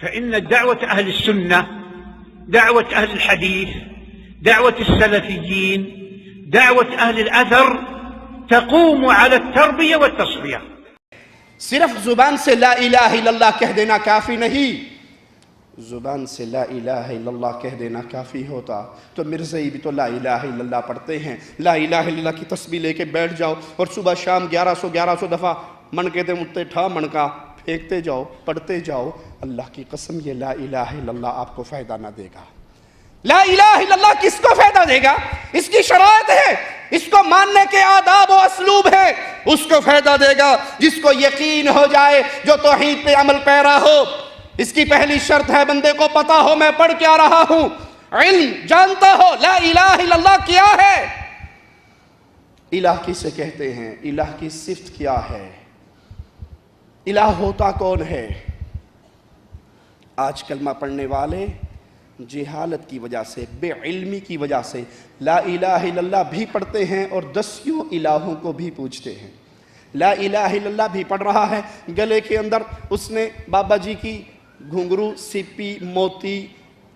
فإن دعوة أهل السنة، دعوة أهل الحديث، دعوة السلفيين، دعوة أهل الأثر تقوم على التربية والتصفية. صرف زبان سے لا الہ الا اللہ کہہ دینا کافی نہیں. زبان سے لا الہ الا اللہ کہہ دینا کافی ہوتا تو مرزائی بھی تو لا الہ الا اللہ پڑھتے ہیں. لا الہ الا اللہ کی تسبیح لے کے بیٹھ جاؤ اور صبح شام 1100 دفعہ من کے تے متے ٹھا من کا پھینکتے جاؤ، پڑھتے جاؤ. اللہ کی قسم یہ لا الہ الا اللہ آپ کو فائدہ نہ دے گا. لا الہ الا اللہ کس کو فائدہ دے گا؟ اس کی شرائط ہے، اس کو ماننے کے آداب و اسلوب ہے. اس کو فائدہ دے گا جس کو یقین ہو جائے، جو توحید پہ عمل پیرا ہو. اس کی پہلی شرط ہے بندے کو پتا ہو میں پڑھ کیا رہا ہوں، علم جانتا ہو لا الہ الا اللہ کیا ہے، الہ کسے کہتے ہیں، الہ کی صفت کیا ہے، الہ ہوتا کون ہے. آج کلمہ پڑھنے والے جہالت کی وجہ سے، بے علمی کی وجہ سے لا الہ الا اللہ بھی پڑھتے ہیں اور 10 الہوں کو بھی پوچھتے ہیں. لا الہ الا اللہ بھی پڑھ رہا ہے، گلے کے اندر اس نے بابا جی کی گھنگرو، سپی، موتی،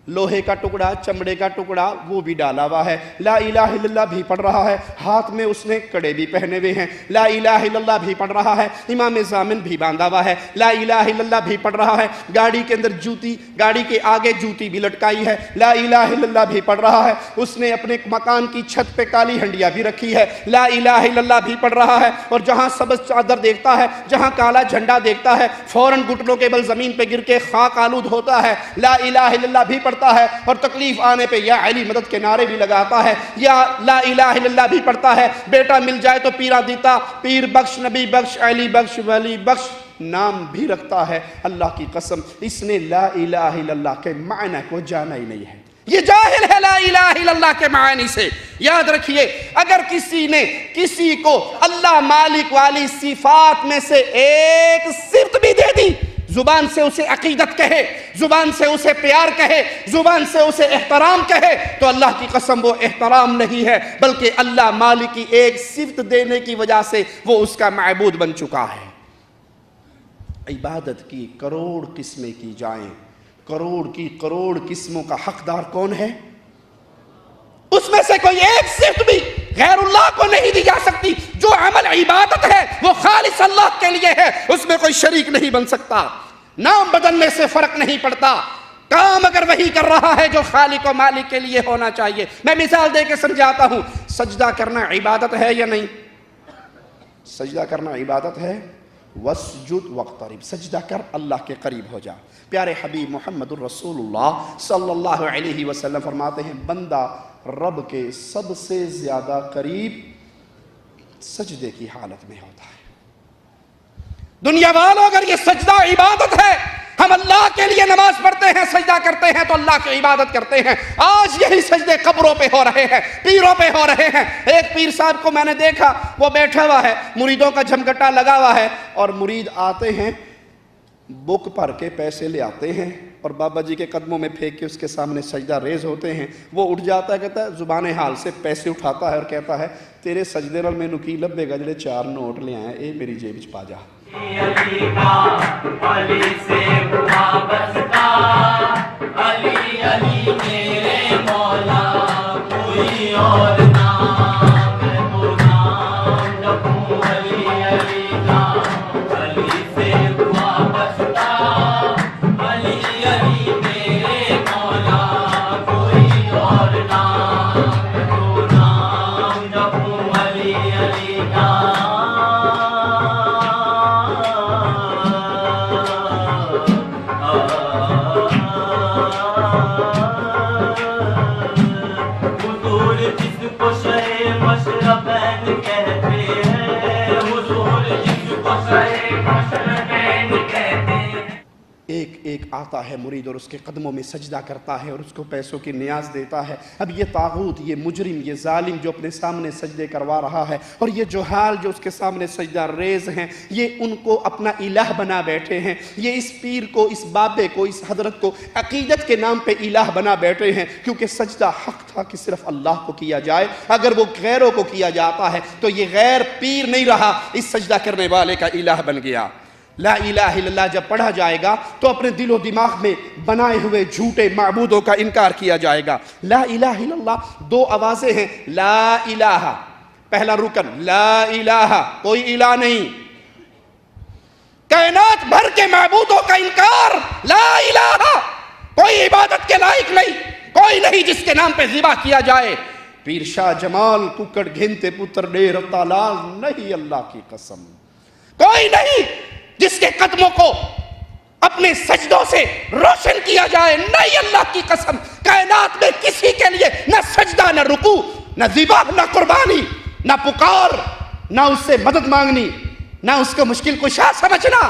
لوہے کا ٹکڑا، چمڑے کا ٹکڑا وہ بھی ڈالا ہوا ہے. لا الہ الا اللہ بھی پڑھ رہا ہے، ہاتھ میں اس نے کڑے بھی پہنے ہوئے ہیں. لا الہ الا اللہ بھی پڑھ رہا ہے، امام ضامن بھی باندھا ہوا ہے. لا الہ الا اللہ بھی پڑھ رہا ہے، گاڑی کے اندر جوتی، گاڑی کے آگے جوتی بھی لٹکائی ہے. لا الہ الا اللہ بھی پڑھ رہا ہے، اس نے اپنے مکان کی چھت پہ کالی ہنڈیا بھی رکھی ہے. لا الہ الا اللہ بھی پڑھ رہا ہے، اور جہاں سبز چادر دیکھتا ہے، جہاں کالا جھنڈا دیکھتا ہے، فوراً گھٹنوں کے بل زمین پہ گر کے خاک آلود ہوتا ہے. لا الہ الا اللہ بھی پڑھتا ہے، اور تکلیف آنے پہ یا علی مدد کے نعرے بھی لگاتا ہے. یا لا الہ الا اللہ بھی پڑھتا ہے، بیٹا مل جائے تو پیرا دیتا، پیر بخش، نبی بخش، علی بخش، ولی بخش نام بھی رکھتا ہے. اللہ کی قسم اس نے لا الہ الا اللہ کے معنی کو جانا ہی نہیں ہے، یہ جاہل ہے لا الہ الا اللہ کے معنی سے. یاد رکھیے اگر کسی نے کسی کو اللہ مالک والی صفات میں سے ایک صفت بھی دے دی، زبان سے اسے عقیدت کہے، زبان سے اسے پیار کہے، زبان سے اسے احترام کہے، تو اللہ کی قسم وہ احترام نہیں ہے بلکہ اللہ مالک کی ایک صفت دینے کی وجہ سے وہ اس کا معبود بن چکا ہے. عبادت کی کروڑ قسمیں کی جائیں، کروڑ کی کروڑ قسموں کا حقدار کون ہے؟ اس میں سے کوئی ایک صفت بھی غیر اللہ کو نہیں دی جا سکتی. جو عمل عبادت ہے وہ خالص اللہ کے لیے ہے، اس میں کوئی شریک نہیں بن سکتا. نام بدلنے سے فرق نہیں پڑتا، کام اگر وہی کر رہا ہے جو خالق و مالک کے لیے ہونا چاہیے. میں مثال دے کے سمجھاتا ہوں، سجدہ کرنا عبادت ہے یا نہیں؟ سجدہ کرنا عبادت ہے. واسجد واقترب، سجدہ کر اللہ کے قریب ہو جا. پیارے حبیب محمد الرسول اللہ صلی اللہ علیہ وسلم فرماتے ہیں بندہ رب کے سب سے زیادہ قریب سجدے کی حالت میں ہوتا ہے. دنیا والوں اگر یہ سجدہ عبادت ہے، ہم اللہ کے لیے نماز پڑھتے ہیں، سجدہ کرتے ہیں تو اللہ کی عبادت کرتے ہیں. آج یہی سجدے قبروں پہ ہو رہے ہیں، پیروں پہ ہو رہے ہیں. ایک پیر صاحب کو میں نے دیکھا، وہ بیٹھا ہوا ہے، مریدوں کا جھمگٹا لگا ہوا ہے، اور مرید آتے ہیں بک بھر کے پیسے لے آتے ہیں اور بابا جی کے قدموں میں پھینک کے اس کے سامنے سجدہ ریز ہوتے ہیں. وہ اٹھ جاتا ہے، کہتا ہے زبان حال سے پیسے اٹھاتا ہے اور کہتا ہے تیرے سجدے نال مینوں کی لبے گا، جڑے 4 نوٹ لے آئے اے میری جیب وچ پا جا. علی کا علی سے وابستہ، علی علی میرے مولا، کوئی اور نام ہے وہ نام جپوں. علی علی کا علی سے وابستہ، علی علی میرے مولا، کوئی اور نام ہے وہ نام جپوں. علی علی کا حضور جس کو شہ مشربین کہتے ہیں، حضور جس کو شہ مشربین کہتے ہیں. ایک ایک آتا ہے مرید اور اس کے قدموں میں سجدہ کرتا ہے اور اس کو پیسوں کی نیاز دیتا ہے. اب یہ طاغوت، یہ مجرم، یہ ظالم جو اپنے سامنے سجدے کروا رہا ہے، اور یہ جہال جو اس کے سامنے سجدہ ریز ہیں، یہ ان کو اپنا الہ بنا بیٹھے ہیں. یہ اس پیر کو، اس بابے کو، اس حضرت کو عقیدت کے نام پہ الہ بنا بیٹھے ہیں، کیونکہ سجدہ حق تھا کہ صرف اللہ کو کیا جائے. اگر وہ غیروں کو کیا جاتا ہے تو یہ غیر پیر نہیں رہا، اس سجدہ کرنے والے کا الہ بن گیا. لا الہ الا اللہ جب پڑھا جائے گا تو اپنے دل و دماغ میں بنائے ہوئے جھوٹے معبودوں کا انکار کیا جائے گا. لا الہ الا اللہ دو آوازیں ہیں. لا الہ پہلا رکن, لا الہ کوئی الہ نہیں, کائنات بھر کے معبودوں کا انکار. لا الہ کوئی عبادت کے لائق نہیں, کوئی نہیں جس کے نام پہ ذبح کیا جائے. پیر شاہ جمال ککڑ گھنتے پتر ڈیر تالال نہیں, اللہ کی قسم کوئی نہیں جس کے قدموں کو اپنے سجدوں سے روشن کیا جائے. نہیں, اللہ کی قسم کائنات میں کسی کے لیے نہ سجدہ, نہ رکوع, نہ ذبح, نہ قربانی, نہ پکار, نہ اس سے مدد مانگنی, نہ اس کو مشکل کشا سمجھنا.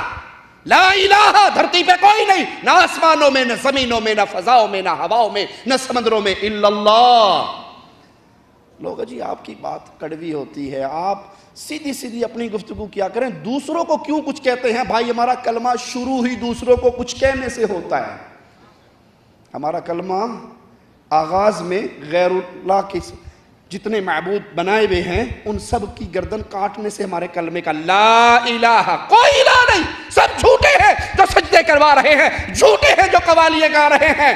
لا الہ دھرتی پہ کوئی نہیں, نہ آسمانوں میں, نہ زمینوں میں, نہ فضاؤں میں, نہ ہواؤں میں, نہ سمندروں میں, الا اللہ. لوگ جی آپ کی بات کڑوی ہوتی ہے, آپ سیدھی سیدھی اپنی گفتگو کیا کریں, دوسروں کو کیوں کچھ کہتے ہیں؟ بھائی ہمارا کلمہ شروع ہی دوسروں کو کچھ کہنے سے ہوتا ہے. ہمارا کلمہ آغاز میں غیر اللہ کے جتنے معبود بنائے ہوئے ہیں ان سب کی گردن کاٹنے سے ہمارے کلمے کا لا الہ, کوئی الہ نہیں, سب جھوٹے ہیں جو سجدے کروا رہے ہیں, جھوٹے ہیں جو قوالیاں گا رہے ہیں.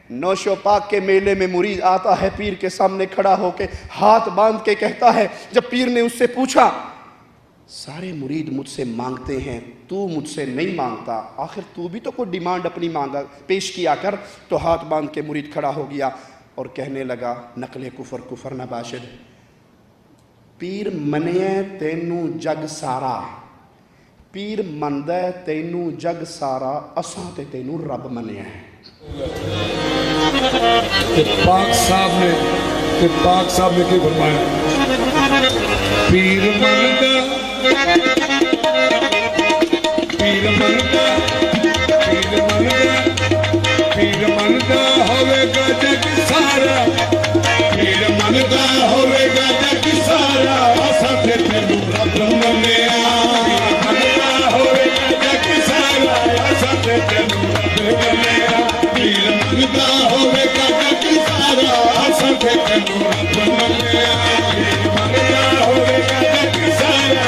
نوشو پاک کے میلے میں مرید آتا ہے, پیر کے سامنے کھڑا ہو کے ہاتھ باندھ کے کہتا ہے, جب پیر نے اس سے پوچھا سارے مرید مجھ سے مانگتے ہیں, تو مجھ سے نہیں مانگتا, آخر تو بھی تو کوئی ڈیمانڈ اپنی مانگا پیش کیا کر. تو ہاتھ باندھ کے مرید کھڑا ہو گیا اور کہنے لگا, نقل کفر کفر نہ باشد, پیر منیے تینوں جگ سارا, پیر مندے تینوں جگ سارا, اساں تے تینوں رب منیا ہے. پاک صاحب نے کی فرمایا, پیر مندا پیر مندا پیر مندا پیر مندا ہوے گا جگ سارا, پیر مندا ہوے گا جگ سارا, اساں تے تینوں رب منیا. مندا ہوے گا جگ سارا, اساں تے تینوں رب منیا. پیر مندا ہوے گا جگ سارا, اساں تے تینوں رب منیا. پیر مندا ہوے گا جگ سارا.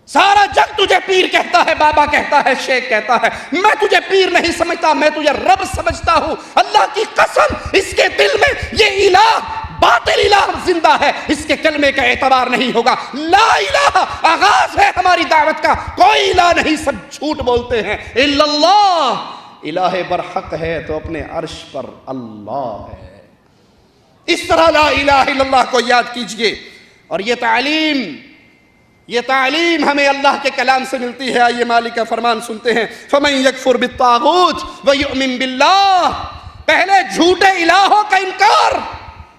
سارا جگ تجھے پیر کہتا ہے, بابا کہتا ہے, شیخ کہتا ہے. میں تجھے پیر نہیں سمجھتا, میں تجھے رب سمجھتا ہوں. اللہ کی قسم اس کے دل میں یہ الہ باطل الہ زندہ ہے, اس کے کلمے کا اعتبار نہیں ہوگا. لا الہ آغاز ہے ہماری دعوت کا, کوئی الہ نہیں, سب جھوٹ بولتے ہیں. الا اللہ, الہ برحق ہے تو اپنے عرش پر اللہ ہے. اس طرح لا الہ الا اللہ کو یاد کیجئے. اور یہ تعلیم ہمیں اللہ کے کلام سے ملتی ہے. آئیے مالک کا فرمان سنتے ہیں, فَمَن يَكْفُرْ بِالطَّاغُوتِ وَيُؤْمِن بِاللَّهِ. پہلے جھوٹے الہوں کا انکار,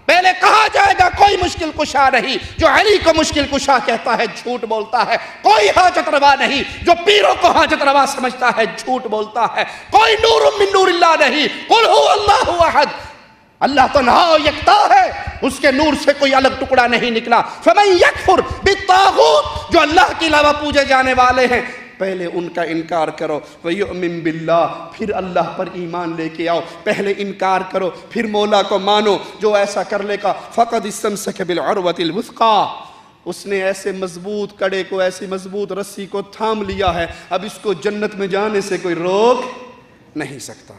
پہلے کہا جائے گا کوئی مشکل کشا نہیں. جو علی کو مشکل کشا کہتا ہے جھوٹ بولتا ہے. کوئی حاجت روا نہیں, جو پیروں کو حاجت روا سمجھتا ہے جھوٹ بولتا ہے. کوئی نور من نور اللہ نہیں. قل هو اللہ احد, اللہ تنہا و یکتا ہے, اس کے نور سے کوئی الگ ٹکڑا نہیں نکلا. فَمَن يَكْفُرْ بِالطَّاغُوتِ, جو اللہ کے علاوہ پوجے جانے والے ہیں پہلے ان کا انکار کرو. وَيُؤْمِن بِاللَّهِ, پھر اللہ پر ایمان لے کے آؤ. پہلے انکار کرو پھر مولا کو مانو. جو ایسا کر لے گا فَقَدِ اسْتَمْسَكَ بِالْعُرْوَةِ الْوُثْقَىٰ, اس نے ایسے مضبوط کڑے کو, ایسی مضبوط رسی کو تھام لیا ہے, اب اس کو جنت میں جانے سے کوئی روک نہیں سکتا.